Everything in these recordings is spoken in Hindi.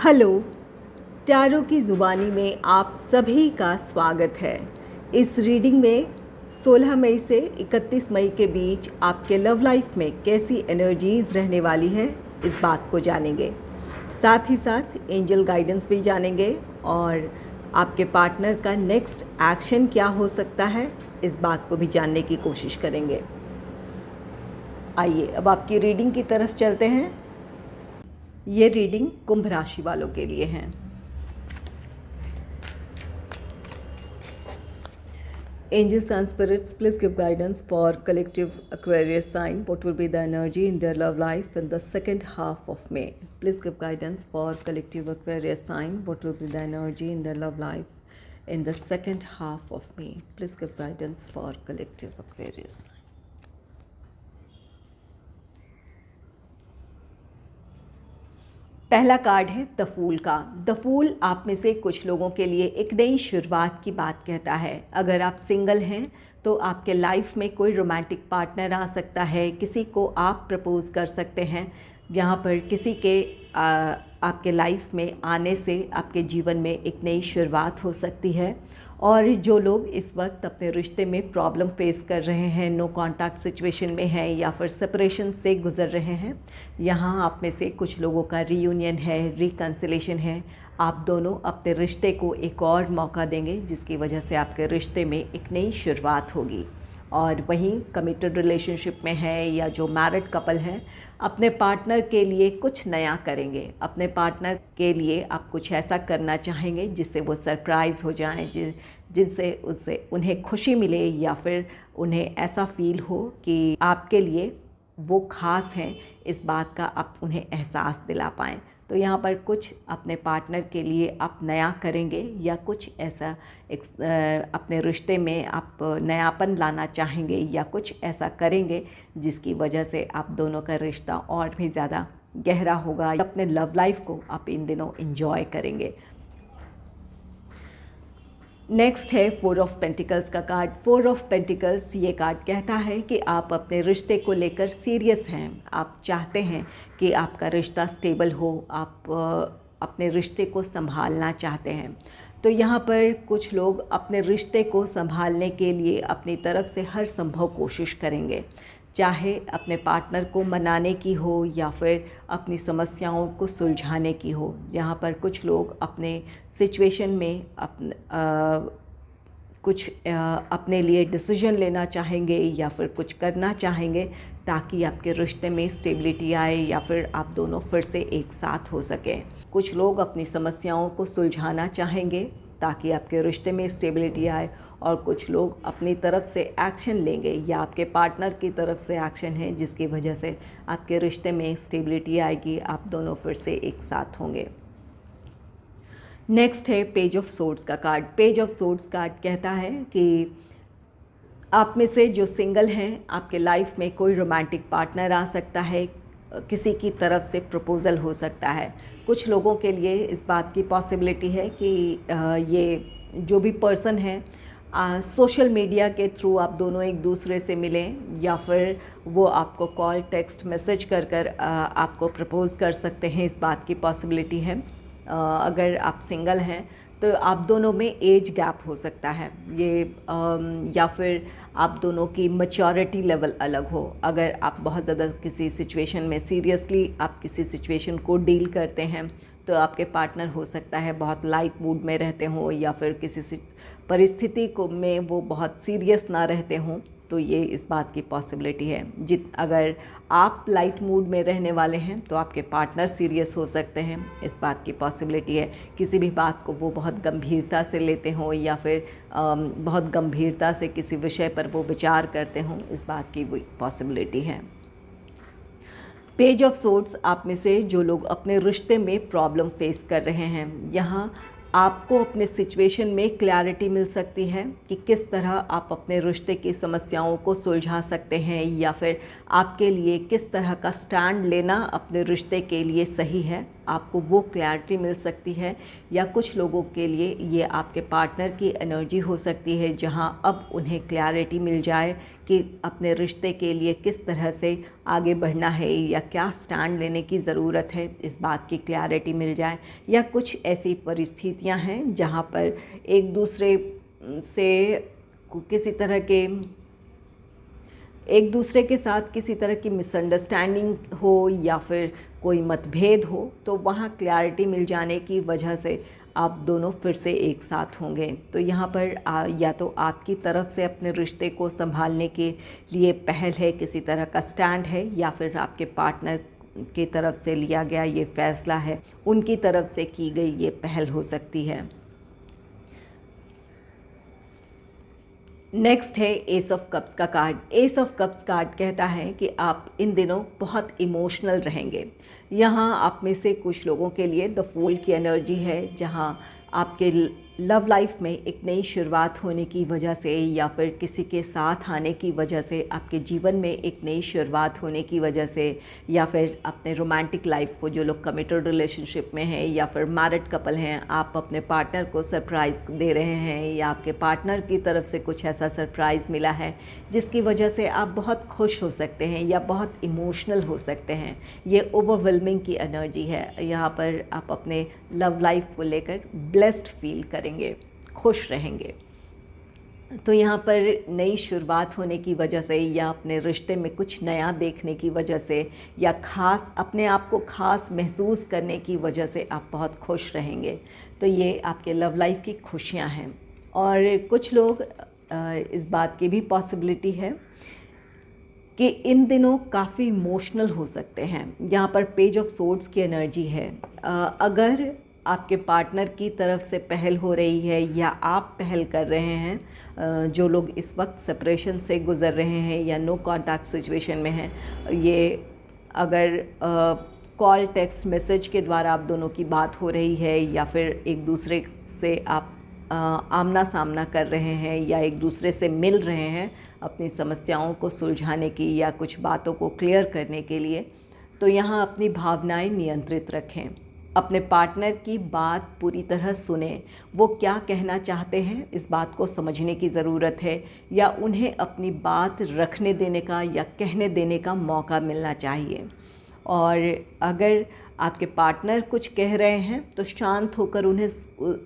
हेलो, टैरो की ज़ुबानी में आप सभी का स्वागत है। इस रीडिंग में 16 मई से 31 मई के बीच आपके लव लाइफ में कैसी एनर्जीज़ रहने वाली है, इस बात को जानेंगे। साथ ही साथ एंजल गाइडेंस भी जानेंगे और आपके पार्टनर का नेक्स्ट एक्शन क्या हो सकता है, इस बात को भी जानने की कोशिश करेंगे। आइए अब आपकी रीडिंग की तरफ चलते हैं। ये रीडिंग कुंभ राशि वालों के लिए है। Angels and spirits, please give guidance for collective Aquarius sign. What will be the energy in their love life in the second half of May? Please give guidance for collective Aquarius sign. What will be the energy in their love life in the second half of May? Please give guidance for collective Aquarius sign. पहला कार्ड है द फूल का। द फूल आप में से कुछ लोगों के लिए एक नई शुरुआत की बात कहता है। अगर आप सिंगल हैं तो आपके लाइफ में कोई रोमांटिक पार्टनर आ सकता है, किसी को आप प्रपोज कर सकते हैं। यहाँ पर किसी के आपके लाइफ में आने से आपके जीवन में एक नई शुरुआत हो सकती है। और जो लोग इस वक्त अपने रिश्ते में प्रॉब्लम फेस कर रहे हैं, नो कॉन्टैक्ट सिचुएशन में हैं या फिर सेपरेशन से गुज़र रहे हैं, यहाँ आप में से कुछ लोगों का रीयूनियन है, रिकन्सिलेशन है। आप दोनों अपने रिश्ते को एक और मौका देंगे, जिसकी वजह से आपके रिश्ते में एक नई शुरुआत होगी। और वहीं कमिटेड रिलेशनशिप में है या जो मैरिड कपल हैं, अपने पार्टनर के लिए कुछ नया करेंगे। अपने पार्टनर के लिए आप कुछ ऐसा करना चाहेंगे जिससे वो सरप्राइज़ हो जाएं, जिनसे उससे उन्हें खुशी मिले या फिर उन्हें ऐसा फील हो कि आपके लिए वो ख़ास हैं, इस बात का आप उन्हें एहसास दिला पाएँ। तो यहाँ पर कुछ अपने पार्टनर के लिए आप नया करेंगे या कुछ ऐसा अपने रिश्ते में आप नयापन लाना चाहेंगे या कुछ ऐसा करेंगे जिसकी वजह से आप दोनों का रिश्ता और भी ज़्यादा गहरा होगा। अपने लव लाइफ को आप इन दिनों एंजॉय करेंगे। नेक्स्ट है 4 ऑफ पेंटिकल्स का कार्ड। 4 ऑफ पेंटिकल्स ये कार्ड कहता है कि आप अपने रिश्ते को लेकर सीरियस हैं। आप चाहते हैं कि आपका रिश्ता स्टेबल हो, आप अपने रिश्ते को संभालना चाहते हैं। तो यहाँ पर कुछ लोग अपने रिश्ते को संभालने के लिए अपनी तरफ से हर संभव कोशिश करेंगे, चाहे अपने पार्टनर को मनाने की हो या फिर अपनी समस्याओं को सुलझाने की हो। यहाँ पर कुछ लोग अपने सिचुएशन में अपने लिए डिसीजन लेना चाहेंगे या फिर कुछ करना चाहेंगे ताकि आपके रिश्ते में स्टेबिलिटी आए या फिर आप दोनों फिर से एक साथ हो सकें। कुछ लोग अपनी समस्याओं को सुलझाना चाहेंगे ताकि आपके रिश्ते में स्टेबिलिटी आए, और कुछ लोग अपनी तरफ से एक्शन लेंगे या आपके पार्टनर की तरफ से एक्शन है जिसकी वजह से आपके रिश्ते में स्टेबिलिटी आएगी, आप दोनों फिर से एक साथ होंगे। नेक्स्ट है पेज ऑफ सोर्ड्स का card. Page of swords card कहता है कि आप में से जो सिंगल हैं, आपके लाइफ में कोई रोमांटिक पार्टनर आ सकता है, किसी की तरफ से प्रपोज़ल हो सकता है। कुछ लोगों के लिए इस बात की पॉसिबिलिटी है कि ये जो भी पर्सन है सोशल मीडिया के थ्रू आप दोनों एक दूसरे से मिलें या फिर वो आपको कॉल, टेक्स्ट, मैसेज कर आपको प्रपोज़ कर सकते हैं, इस बात की पॉसिबिलिटी है। अगर आप सिंगल हैं तो आप दोनों में एज गैप हो सकता है ये, या फिर आप दोनों की मैच्योरिटी लेवल अलग हो। अगर आप बहुत ज़्यादा किसी सिचुएशन में सीरियसली आप किसी सिचुएशन को डील करते हैं तो आपके पार्टनर हो सकता है बहुत लाइट मूड में रहते हों या फिर किसी परिस्थिति को में वो बहुत सीरियस ना रहते हों, तो ये इस बात की पॉसिबिलिटी है। अगर आप लाइट मूड में रहने वाले हैं तो आपके पार्टनर सीरियस हो सकते हैं, इस बात की पॉसिबिलिटी है। किसी भी बात को वो बहुत गंभीरता से लेते हों या फिर बहुत गंभीरता से किसी विषय पर वो विचार करते हों, इस बात की भी पॉसिबिलिटी है। पेज ऑफ सोर्ड्स आप में से जो लोग अपने रिश्ते में प्रॉब्लम फेस कर रहे हैं, यहाँ आपको अपने सिचुएशन में क्लैरिटी मिल सकती है कि किस तरह आप अपने रिश्ते की समस्याओं को सुलझा सकते हैं या फिर आपके लिए किस तरह का स्टैंड लेना अपने रिश्ते के लिए सही है, आपको वो क्लैरिटी मिल सकती है, या कुछ लोगों के लिए ये आपके पार्टनर की एनर्जी हो सकती है जहां अब उन्हें क्लैरिटी मिल जाए कि अपने रिश्ते के लिए किस तरह से आगे बढ़ना है या क्या स्टैंड लेने की ज़रूरत है, इस बात की क्लैरिटी मिल जाए। या कुछ ऐसी परिस्थितियां हैं जहां पर एक दूसरे से किसी तरह के एक दूसरे के साथ किसी तरह की मिसअंडरस्टैंडिंग हो या फिर कोई मतभेद हो, तो वहाँ क्लैरिटी मिल जाने की वजह से आप दोनों फिर से एक साथ होंगे। तो यहाँ पर या तो आपकी तरफ से अपने रिश्ते को संभालने के लिए पहल है, किसी तरह का स्टैंड है, या फिर आपके पार्टनर की तरफ से लिया गया ये फैसला है, उनकी तरफ से की गई ये पहल हो सकती है। नेक्स्ट है एस ऑफ कप्स का card. S of cups card कहता है कि आप इन दिनों बहुत इमोशनल रहेंगे। यहाँ आप में से कुछ लोगों के लिए द फूल की एनर्जी है, जहाँ आपके लव लाइफ में एक नई शुरुआत होने की वजह से या फिर किसी के साथ आने की वजह से, आपके जीवन में एक नई शुरुआत होने की वजह से, या फिर अपने रोमांटिक लाइफ को, जो लोग कमिटेड रिलेशनशिप में हैं या फिर मैरिड कपल हैं, आप अपने पार्टनर को सरप्राइज़ दे रहे हैं या आपके पार्टनर की तरफ से कुछ ऐसा सरप्राइज़ मिला है जिसकी वजह से आप बहुत खुश हो सकते हैं या बहुत इमोशनल हो सकते हैं। ये ओवरवेलमिंग की एनर्जी है। यहाँ पर आप अपने लव लाइफ को लेकर ब्लेस्ड फील करेंगे, खुश रहेंगे। तो यहाँ पर नई शुरुआत होने की वजह से या अपने रिश्ते में कुछ नया देखने की वजह से या ख़ास अपने आप को ख़ास महसूस करने की वजह से आप बहुत खुश रहेंगे। तो ये आपके लव लाइफ की खुशियाँ हैं। और कुछ लोग इस बात की भी पॉसिबिलिटी है कि इन दिनों काफ़ी इमोशनल हो सकते हैं। यहाँ पर पेज ऑफ सोर्ड्स की एनर्जी है। अगर आपके पार्टनर की तरफ से पहल हो रही है या आप पहल कर रहे हैं, जो लोग इस वक्त सेपरेशन से गुज़र रहे हैं या नो कांटेक्ट सिचुएशन में हैं, ये अगर कॉल, टेक्स्ट, मैसेज के द्वारा आप दोनों की बात हो रही है या फिर एक दूसरे से आप आमना सामना कर रहे हैं या एक दूसरे से मिल रहे हैं अपनी समस्याओं को सुलझाने की या कुछ बातों को क्लियर करने के लिए, तो यहाँ अपनी भावनाएं नियंत्रित रखें। अपने पार्टनर की बात पूरी तरह सुने। वो क्या कहना चाहते हैं इस बात को समझने की ज़रूरत है, या उन्हें अपनी बात रखने देने का या कहने देने का मौका मिलना चाहिए। और अगर आपके पार्टनर कुछ कह रहे हैं तो शांत होकर उन्हें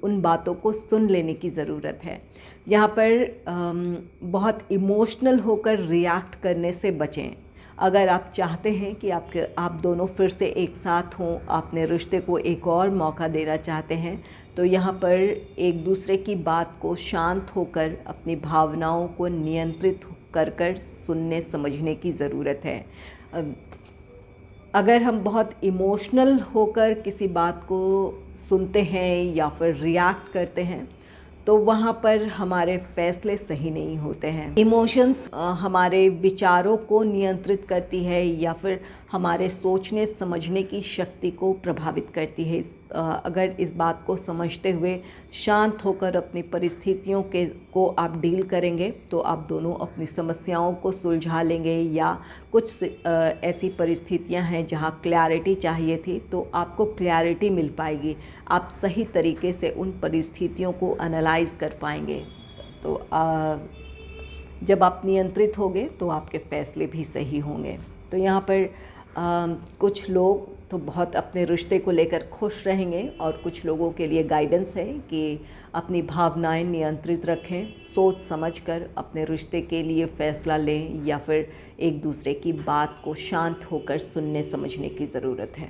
उन बातों को सुन लेने की ज़रूरत है। यहाँ पर बहुत इमोशनल होकर रिएक्ट करने से बचें। अगर आप चाहते हैं कि आप दोनों फिर से एक साथ हों, अपने रिश्ते को एक और मौका देना चाहते हैं, तो यहाँ पर एक दूसरे की बात को शांत होकर अपनी भावनाओं को नियंत्रित कर सुनने समझने की ज़रूरत है। अगर हम बहुत इमोशनल होकर किसी बात को सुनते हैं या फिर रिएक्ट करते हैं तो वहाँ पर हमारे फैसले सही नहीं होते हैं। इमोशंस हमारे विचारों को नियंत्रित करती है या फिर हमारे सोचने समझने की शक्ति को प्रभावित करती है। अगर इस बात को समझते हुए शांत होकर अपनी परिस्थितियों को आप डील करेंगे तो आप दोनों अपनी समस्याओं को सुलझा लेंगे। या कुछ ऐसी परिस्थितियां हैं जहां क्लैरिटी चाहिए थी तो आपको क्लैरिटी मिल पाएगी, आप सही तरीके से उन परिस्थितियों को एनालाइज कर पाएंगे। तो जब आप नियंत्रित होंगे तो आपके फैसले भी सही होंगे। तो यहाँ पर कुछ लोग तो बहुत अपने रिश्ते को लेकर खुश रहेंगे और कुछ लोगों के लिए गाइडेंस है कि अपनी भावनाएं नियंत्रित रखें, सोच समझकर अपने रिश्ते के लिए फ़ैसला लें या फिर एक दूसरे की बात को शांत होकर सुनने समझने की ज़रूरत है।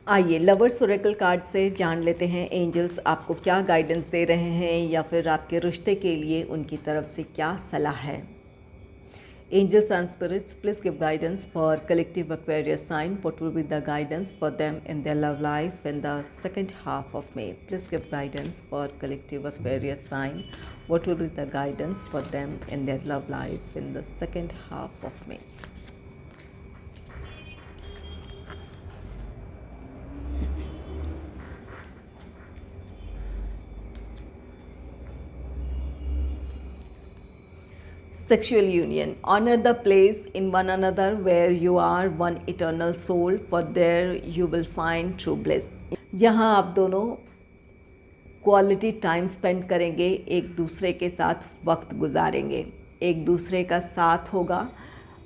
आइए लवर्स ओरेकल कार्ड से जान लेते हैं एंजल्स आपको क्या गाइडेंस दे रहे हैं या फिर आपके रिश्ते के लिए उनकी तरफ से क्या सलाह है। Angels and spirits, please give guidance for collective Aquarius sign. What will be the guidance for them in their love life in the second half of May? Please give guidance for collective Aquarius sign. What will be the guidance for them in their love life in the second half of May? Sexual union. Honor the place in one another where you are one eternal soul, for there you will find true bliss. यहाँ आप दोनों क्वालिटी टाइम स्पेंड करेंगे, एक दूसरे के साथ वक्त गुजारेंगे, एक दूसरे का साथ होगा,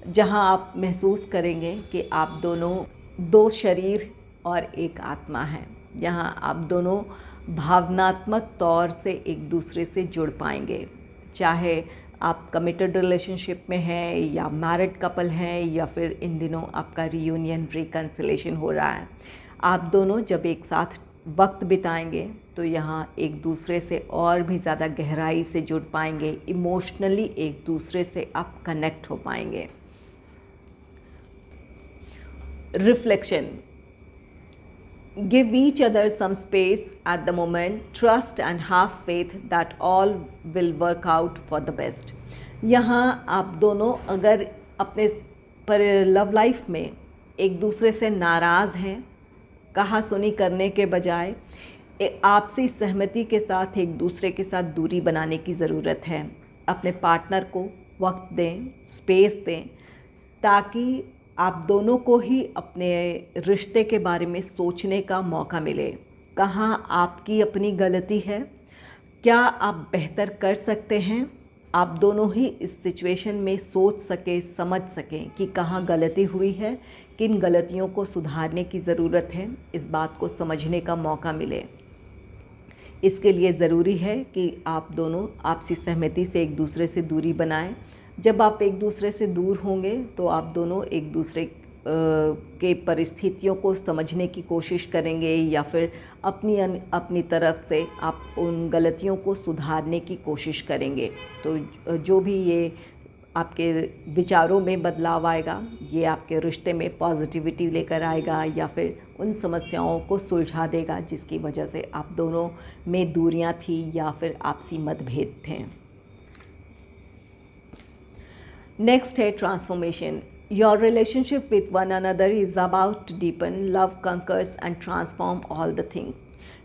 जहाँ आप महसूस करेंगे कि आप दोनों दो शरीर और एक आत्मा हैं। यहाँ आप दोनों भावनात्मक तौर से एक दूसरे से जुड़ पाएंगे, चाहे आप कमिटेड रिलेशनशिप में हैं या मैरिड कपल हैं या फिर इन दिनों आपका रियूनियन रिकन्सिलेशन हो रहा है। आप दोनों जब एक साथ वक्त बिताएंगे तो यहाँ एक दूसरे से और भी ज़्यादा गहराई से जुड़ पाएंगे, इमोशनली एक दूसरे से आप कनेक्ट हो पाएंगे। Reflection. Give each other some space at the moment. Trust and have faith that all will work out for the best. यहाँ आप दोनों अगर अपने पर लव लाइफ में एक दूसरे से नाराज़ हैं, कहा सुनी करने के बजाय आपसी सहमति के साथ एक दूसरे के साथ दूरी बनाने की ज़रूरत है। अपने पार्टनर को वक्त दें, स्पेस दें, ताकि आप दोनों को ही अपने रिश्ते के बारे में सोचने का मौका मिले। कहाँ आपकी अपनी गलती है, क्या आप बेहतर कर सकते हैं, आप दोनों ही इस सिचुएशन में सोच सके, समझ सकें कि कहाँ गलती हुई है, किन गलतियों को सुधारने की ज़रूरत है, इस बात को समझने का मौका मिले। इसके लिए ज़रूरी है कि आप दोनों आपसी सहमति से एक दूसरे से दूरी बनाएं। जब आप एक दूसरे से दूर होंगे तो आप दोनों एक दूसरे के परिस्थितियों को समझने की कोशिश करेंगे या फिर अपनी तरफ से आप उन गलतियों को सुधारने की कोशिश करेंगे। तो जो भी ये आपके विचारों में बदलाव आएगा, ये आपके रिश्ते में पॉजिटिविटी लेकर आएगा या फिर उन समस्याओं को सुलझा देगा जिसकी वजह से आप दोनों में दूरियां थी या फिर आपसी मतभेद थे। नेक्स्ट है transformation. Your relationship with one another is about to deepen. Love conquers and transform all the things.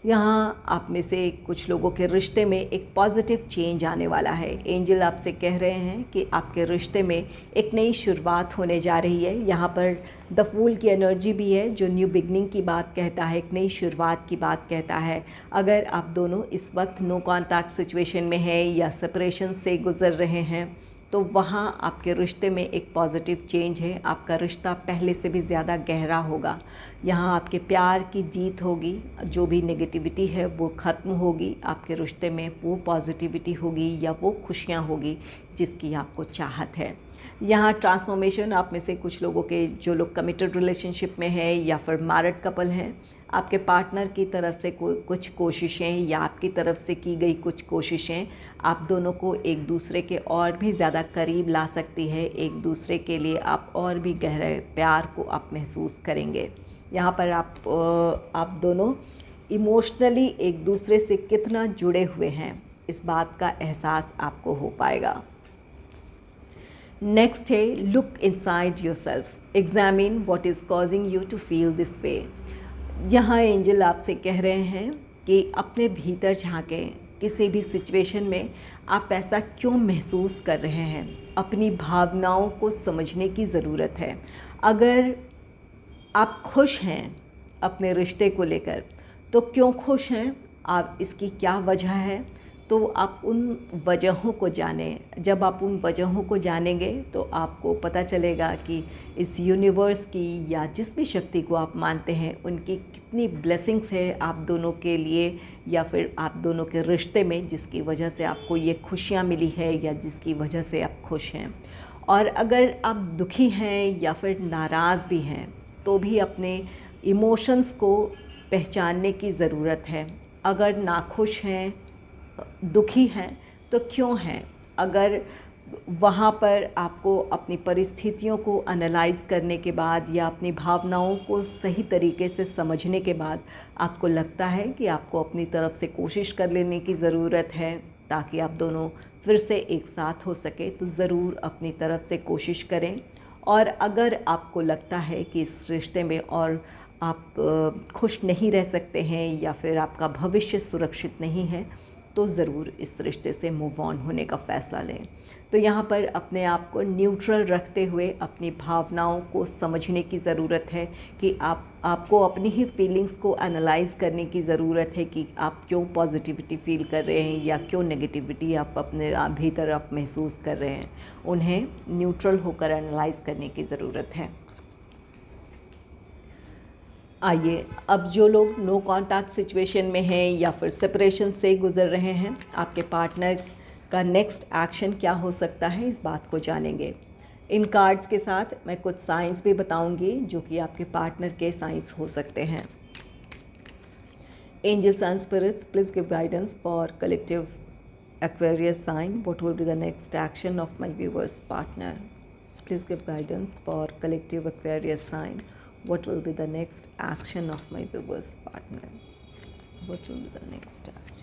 यहाँ आप में से कुछ लोगों के रिश्ते में एक पॉजिटिव चेंज आने वाला है। एंजल आपसे कह रहे हैं कि आपके रिश्ते में एक नई शुरुआत होने जा रही है। यहाँ पर द फूल की एनर्जी भी है जो न्यू बिगनिंग की बात कहता है, एक नई शुरुआत की बात कहता है। अगर आप दोनों इस वक्त नो कॉन्टैक्ट सिचुएशन में हैं या सेपरेशन से गुज़र रहे हैं तो वहाँ आपके रिश्ते में एक पॉजिटिव चेंज है। आपका रिश्ता पहले से भी ज़्यादा गहरा होगा। यहाँ आपके प्यार की जीत होगी, जो भी नेगेटिविटी है वो ख़त्म होगी, आपके रिश्ते में वो पॉजिटिविटी होगी या वो खुशियाँ होगी जिसकी आपको चाहत है। यहाँ ट्रांसफॉर्मेशन आप में से कुछ लोगों के, जो लोग कमिटेड रिलेशनशिप में हैं या फिर मैरिड कपल हैं, आपके पार्टनर की तरफ से कुछ कोशिशें या आपकी तरफ से की गई कुछ कोशिशें आप दोनों को एक दूसरे के और भी ज़्यादा करीब ला सकती है। एक दूसरे के लिए आप और भी गहरे प्यार को आप महसूस करेंगे। यहाँ पर आप दोनों इमोशनली एक दूसरे से कितना जुड़े हुए हैं, इस बात का एहसास आपको हो पाएगा। नेक्स्ट है look inside yourself. Examine what is causing you to feel this way. यहाँ एंजल आपसे कह रहे हैं कि अपने भीतर झांकें, किसी भी सिचुएशन में आप ऐसा क्यों महसूस कर रहे हैं, अपनी भावनाओं को समझने की ज़रूरत है। अगर आप खुश हैं अपने रिश्ते को लेकर तो क्यों खुश हैं, आप इसकी क्या वजह है, तो आप उन वजहों को जानें। जब आप उन वजहों को जानेंगे तो आपको पता चलेगा कि इस यूनिवर्स की या जिस भी शक्ति को आप मानते हैं उनकी कितनी ब्लेसिंग्स है आप दोनों के लिए या फिर आप दोनों के रिश्ते में, जिसकी वजह से आपको ये खुशियाँ मिली है या जिसकी वजह से आप खुश हैं। और अगर आप दुखी हैं या फिर नाराज़ भी हैं तो भी अपने इमोशंस को पहचानने की ज़रूरत है। अगर नाखुश हैं, दुखी हैं तो क्यों हैं, अगर वहाँ पर आपको अपनी परिस्थितियों को एनालाइज़ करने के बाद या अपनी भावनाओं को सही तरीके से समझने के बाद आपको लगता है कि आपको अपनी तरफ से कोशिश कर लेने की ज़रूरत है ताकि आप दोनों फिर से एक साथ हो सके, तो ज़रूर अपनी तरफ से कोशिश करें। और अगर आपको लगता है कि इस रिश्ते में और आप खुश नहीं रह सकते हैं या फिर आपका भविष्य सुरक्षित नहीं है तो ज़रूर इस रिश्ते से मूव ऑन होने का फ़ैसला लें। तो यहाँ पर अपने आप को न्यूट्रल रखते हुए अपनी भावनाओं को समझने की ज़रूरत है कि आपको अपनी ही फीलिंग्स को एनालाइज़ करने की ज़रूरत है कि आप क्यों पॉजिटिविटी फ़ील कर रहे हैं या क्यों नेगेटिविटी आप अपने भीतर आप महसूस कर रहे हैं। उन्हें न्यूट्रल होकर एनालाइज़ करने की ज़रूरत है। आइए, अब जो लोग नो कॉन्टैक्ट सिचुएशन में हैं या फिर सेपरेशन से गुज़र रहे हैं, आपके पार्टनर का नेक्स्ट एक्शन क्या हो सकता है, इस बात को जानेंगे। इन कार्ड्स के साथ मैं कुछ साइंस भी बताऊंगी जो कि आपके पार्टनर के साइंस हो सकते हैं। Angels and spirits, please give guidance for collective Aquarius sign. What will be the next action of my viewer's partner? Please give guidance for collective Aquarius sign. What will be the next action of my viewer's partner? What will be the next action?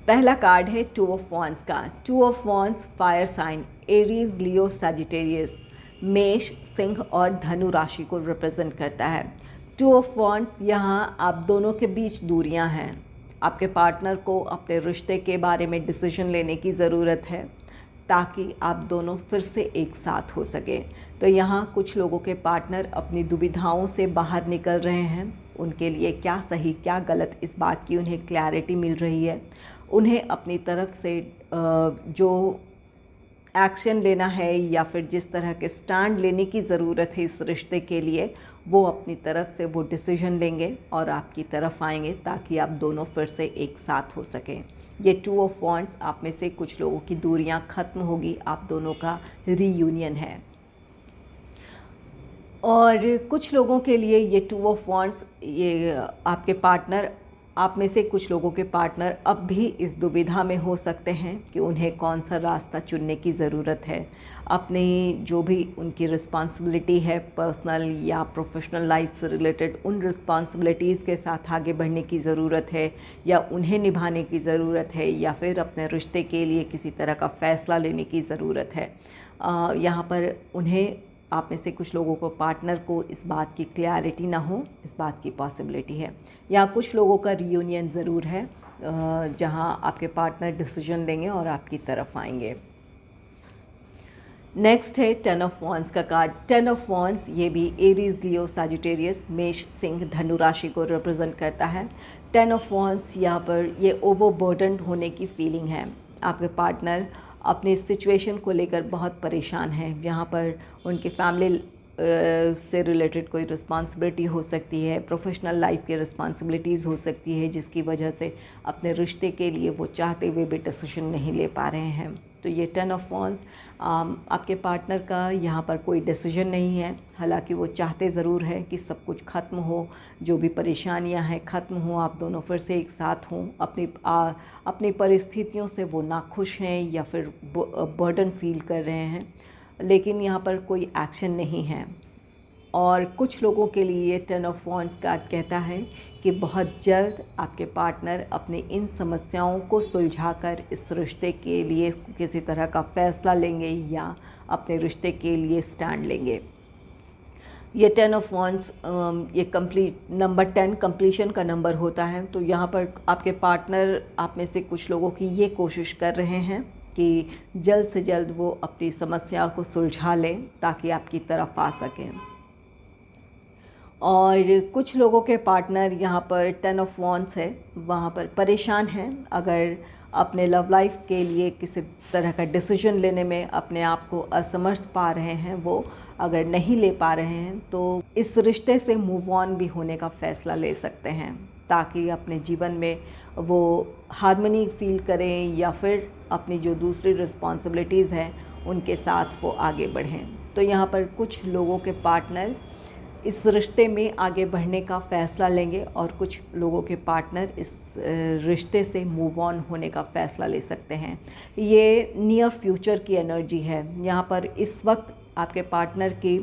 पहला कार्ड है टू ऑफ वॉन्ड्स का। Two of wands fire sign, Aries, Leo, Sagittarius, मेष, सिंह और धनु राशि को रिप्रेजेंट करता है। टू ऑफ वॉन्ड्स, यहाँ आप दोनों के बीच दूरियां हैं। आपके पार्टनर को अपने रिश्ते के बारे में डिसीजन लेने की ज़रूरत है ताकि आप दोनों फिर से एक साथ हो सकें। तो यहाँ कुछ लोगों के पार्टनर अपनी दुविधाओं से बाहर निकल रहे हैं। उनके लिए क्या सही क्या गलत, इस बात की उन्हें क्लैरिटी मिल रही है। उन्हें अपनी तरफ से जो एक्शन लेना है या फिर जिस तरह के स्टैंड लेने की ज़रूरत है इस रिश्ते के लिए, वो अपनी तरफ से वो डिसीजन लेंगे और आपकी तरफ आएंगे ताकि आप दोनों फिर से एक साथ हो सकें। ये टू ऑफ वॉन्ड्स, आप में से कुछ लोगों की दूरियां ख़त्म होगी, आप दोनों का रीयूनियन है। और कुछ लोगों के लिए ये टू ऑफ वॉन्ड्स, ये आपके पार्टनर, आप में से कुछ लोगों के पार्टनर अब भी इस दुविधा में हो सकते हैं कि उन्हें कौन सा रास्ता चुनने की ज़रूरत है। अपनी जो भी उनकी रिस्पॉन्सिबिलिटी है पर्सनल या प्रोफेशनल लाइफ से रिलेटेड, उन रिस्पॉन्सिबिलिटीज़ के साथ आगे बढ़ने की ज़रूरत है या उन्हें निभाने की ज़रूरत है या फिर अपने रिश्ते के लिए किसी तरह का फ़ैसला लेने की ज़रूरत है। यहाँ पर उन्हें, आप में से कुछ लोगों को, पार्टनर को इस बात की क्लैरिटी ना हो, इस बात की पॉसिबिलिटी है। या कुछ लोगों का रियूनियन ज़रूर है जहां आपके पार्टनर डिसीजन लेंगे और आपकी तरफ आएंगे। नेक्स्ट है टेन ऑफ वॉन्ड्स का कार्ड। टेन ऑफ वॉन्ड्स, ये भी एरीज, लियो, सजिटेरियस, मेष, सिंह, धनु राशि को रिप्रेजेंट करता है। टेन ऑफ वॉन्ड्स, यहाँ पर ये ओवरबर्डन्ड होने की फीलिंग है। आपके पार्टनर अपनी सिचुएशन को लेकर बहुत परेशान है। यहाँ पर उनकी फैमिली से रिलेटेड कोई रिस्पॉन्सिबिलिटी हो सकती है, प्रोफेशनल लाइफ की रिस्पॉन्सिबिलिटीज़ हो सकती है जिसकी वजह से अपने रिश्ते के लिए वो चाहते हुए भी डिसीजन नहीं ले पा रहे हैं। तो ये टेन ऑफ वॉन्ड्स, आपके पार्टनर का यहाँ पर कोई डिसीजन नहीं है। हालांकि वो चाहते ज़रूर है कि सब कुछ ख़त्म हो, जो भी परेशानियाँ हैं ख़त्म हो, आप दोनों फिर से एक साथ हों। अपनी परिस्थितियों से वो नाखुश हैं या फिर बर्डन फील कर रहे हैं, लेकिन यहाँ पर कोई एक्शन नहीं है। और कुछ लोगों के लिए टेन ऑफ वॉन्ड्स कार्ड कहता है कि बहुत जल्द आपके पार्टनर अपनी इन समस्याओं को सुलझाकर इस रिश्ते के लिए किसी तरह का फ़ैसला लेंगे या अपने रिश्ते के लिए स्टैंड लेंगे। ये टेन ऑफ वॉन्ड्स, ये नंबर 10 कंप्लीशन का नंबर होता है। तो यहाँ पर आपके पार्टनर, आप में से कुछ लोगों की ये कोशिश कर रहे हैं कि जल्द से जल्द वो अपनी समस्या को सुलझा लें ताकि आपकी तरफ आ सकें। और कुछ लोगों के पार्टनर, यहाँ पर टेन ऑफ वॉन्ड्स है, वहाँ पर परेशान हैं। अगर अपने लव लाइफ के लिए किसी तरह का डिसीजन लेने में अपने आप को असमर्थ पा रहे हैं, वो अगर नहीं ले पा रहे हैं, तो इस रिश्ते से मूव ऑन भी होने का फ़ैसला ले सकते हैं ताकि अपने जीवन में वो हार्मनी फील करें या फिर अपनी जो दूसरी रिस्पॉन्सिबिलिटीज़ हैं उनके साथ वो आगे बढ़ें। तो यहाँ पर कुछ लोगों के पार्टनर इस रिश्ते में आगे बढ़ने का फ़ैसला लेंगे और कुछ लोगों के पार्टनर इस रिश्ते से मूव ऑन होने का फ़ैसला ले सकते हैं। ये नियर फ्यूचर की एनर्जी है। यहाँ पर इस वक्त आपके पार्टनर की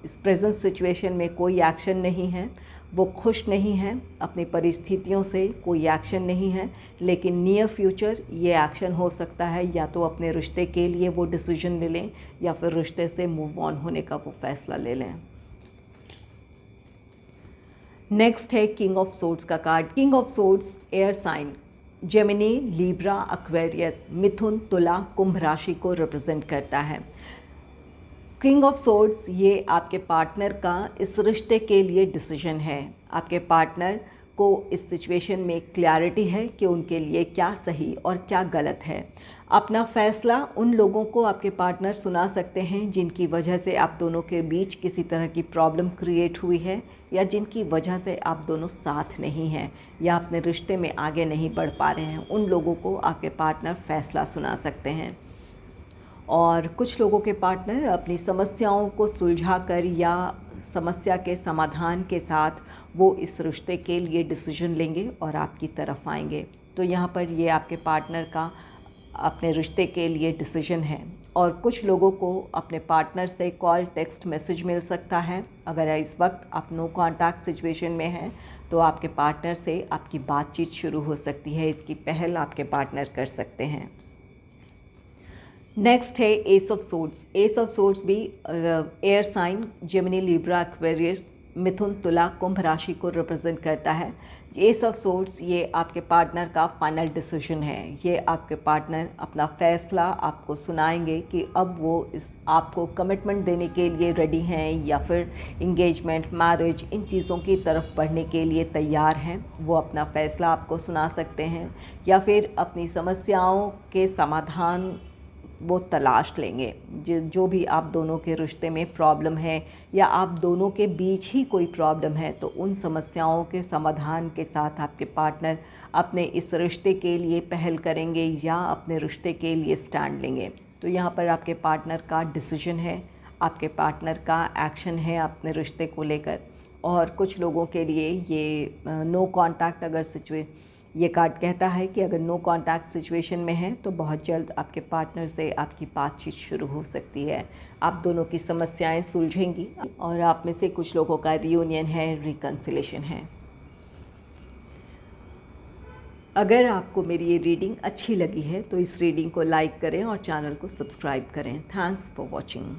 इस प्रेजेंट सिचुएशन में कोई एक्शन नहीं है। वो खुश नहीं हैं अपनी परिस्थितियों से, कोई एक्शन नहीं है, लेकिन नियर फ्यूचर ये एक्शन हो सकता है, या तो अपने रिश्ते के लिए वो डिसीजन ले लें या फिर रिश्ते से मूव ऑन होने का वो फैसला ले लें। नेक्स्ट है किंग ऑफ सोर्ड्स का card. King of swords air sign Gemini, Libra, Aquarius, Mithun, Tula, Kumbh राशि को रिप्रेजेंट करता है। किंग ऑफ सोर्ड्स ये आपके पार्टनर का इस रिश्ते के लिए डिसीजन है। आपके पार्टनर को इस सिचुएशन में क्लैरिटी है कि उनके लिए क्या सही और क्या गलत है। अपना फैसला उन लोगों को आपके पार्टनर सुना सकते हैं जिनकी वजह से आप दोनों के बीच किसी तरह की प्रॉब्लम क्रिएट हुई है, या जिनकी वजह से आप दोनों साथ नहीं हैं या अपने रिश्ते में आगे नहीं बढ़ पा रहे हैं। उन लोगों को आपके पार्टनर फैसला सुना सकते हैं। और कुछ लोगों के पार्टनर अपनी समस्याओं को सुलझाकर या समस्या के समाधान के साथ वो इस रिश्ते के लिए डिसीजन लेंगे और आपकी तरफ आएंगे। तो यहाँ पर ये आपके पार्टनर का अपने रिश्ते के लिए डिसीजन है। और कुछ लोगों को अपने पार्टनर से कॉल, टेक्स्ट, मैसेज मिल सकता है। अगर इस वक्त आप नो कॉन्टैक्ट सिचुएशन में हैं तो आपके पार्टनर से आपकी बातचीत शुरू हो सकती है। इसकी पहल आपके पार्टनर कर सकते हैं। नेक्स्ट है ace of swords. Ace of swords भी air sign Gemini, Libra, Aquarius, Mithun, Tula, Kumbh राशि को रिप्रेजेंट करता है। एस ऑफ सोर्ड्स ये आपके पार्टनर का फाइनल डिसीजन है। ये आपके पार्टनर अपना फैसला आपको सुनाएंगे कि अब वो इस आपको कमिटमेंट देने के लिए रेडी हैं या फिर इंगेजमेंट, मैरिज, इन चीज़ों की तरफ बढ़ने के लिए तैयार हैं। वो अपना फैसला आपको सुना सकते हैं या फिर अपनी समस्याओं के समाधान वो तलाश लेंगे। जो भी आप दोनों के रिश्ते में प्रॉब्लम है या आप दोनों के बीच ही कोई प्रॉब्लम है, तो उन समस्याओं के समाधान के साथ आपके पार्टनर अपने इस रिश्ते के लिए पहल करेंगे या अपने रिश्ते के लिए स्टैंड लेंगे। तो यहाँ पर आपके पार्टनर का डिसीजन है, आपके पार्टनर का एक्शन है अपने रिश्ते को लेकर। और कुछ लोगों के लिए ये नो कॉन्टैक्ट अगर ये कार्ड कहता है कि अगर नो कॉन्टैक्ट सिचुएशन में है तो बहुत जल्द आपके पार्टनर से आपकी बातचीत शुरू हो सकती है। आप दोनों की समस्याएं सुलझेंगी और आप में से कुछ लोगों का रियूनियन है, रिकन्सिलेशन है। अगर आपको मेरी ये रीडिंग अच्छी लगी है तो इस रीडिंग को लाइक करें और चैनल को सब्सक्राइब करें। Thanks for watching.